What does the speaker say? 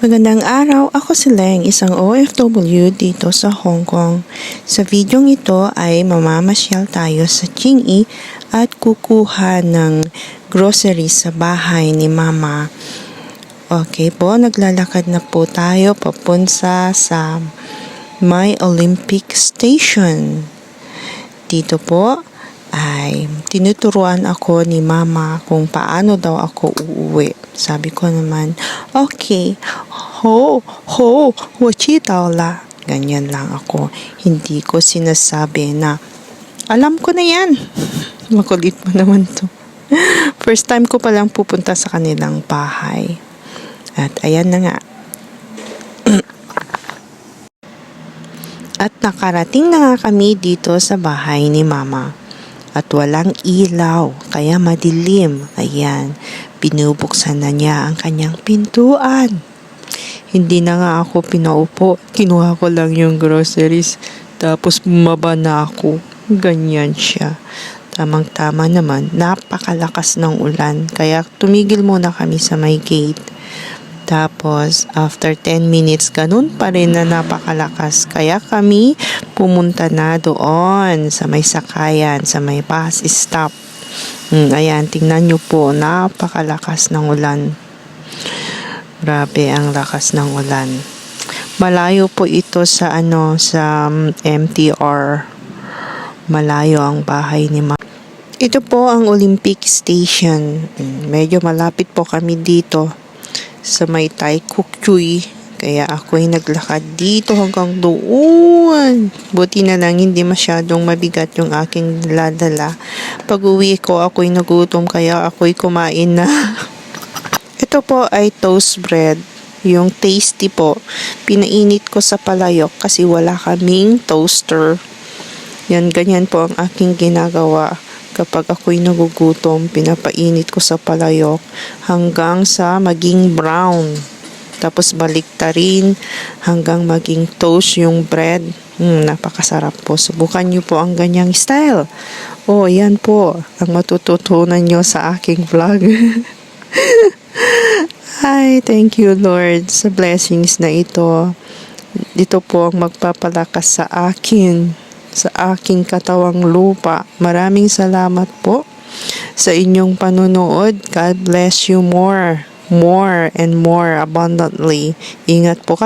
Magandang araw, ako si Leng, isang OFW dito sa Hong Kong. Sa videong ito ay mamamasyal tayo sa Tsing-i at kukuha ng groceries sa bahay ni Mama. Okay po, naglalakad na po tayo papunta sa My Olympic Station. Dito po ay tinuturuan ako ni Mama kung paano daw ako uuwi. Sabi ko naman, okay, ho, wachitaw la. Ganyan lang ako. Hindi ko sinasabi na, alam ko na yan. Makulit mo naman to. First time ko palang pupunta sa kanilang bahay. At ayan na nga. At nakarating na nga kami dito sa bahay ni Mama. At walang ilaw, kaya madilim. Ayan, binubuksan na niya ang kanyang pintuan. Hindi na nga ako pinaupo. Kinuha ko lang yung groceries. Tapos bumaba na ako. Ganyan siya. Tamang-tama naman, napakalakas ng ulan. Kaya tumigil muna kami sa may gate. Tapos, after 10 minutes, ganun pa rin na napakalakas. Kaya kami pumunta na doon sa may sakayan, sa may bus stop. Ayan, tingnan nyo po, napakalakas ng ulan. Grabe ang lakas ng ulan. Malayo po ito sa sa MTR. Malayo ang bahay ni Mama. Ito po ang Olympic Station. Medyo malapit po kami dito sa may Tai Kok Tsui. Kaya ako'y naglakad dito hanggang doon. Buti na lang hindi masyadong mabigat yung aking daladala. Pag uwi ko, ako'y nagutom kaya ako'y kumain na. Ito po ay toast bread. Yung tasty po. Pinainit ko sa palayok kasi wala kaming toaster. Yan, ganyan po ang aking ginagawa. Kapag ako'y nagugutom, pinapainit ko sa palayok hanggang sa maging brown. Tapos baliktarin hanggang maging toast yung bread. Napakasarap po. Subukan nyo po ang ganyang style. Yan po ang matututunan nyo sa aking vlog. Ay, thank you Lord sa blessings na ito. Dito po ang magpapalakas sa akin, sa aking katawang lupa. Maraming salamat po sa inyong panunood. God bless you more and more abundantly. Ingat po kayo.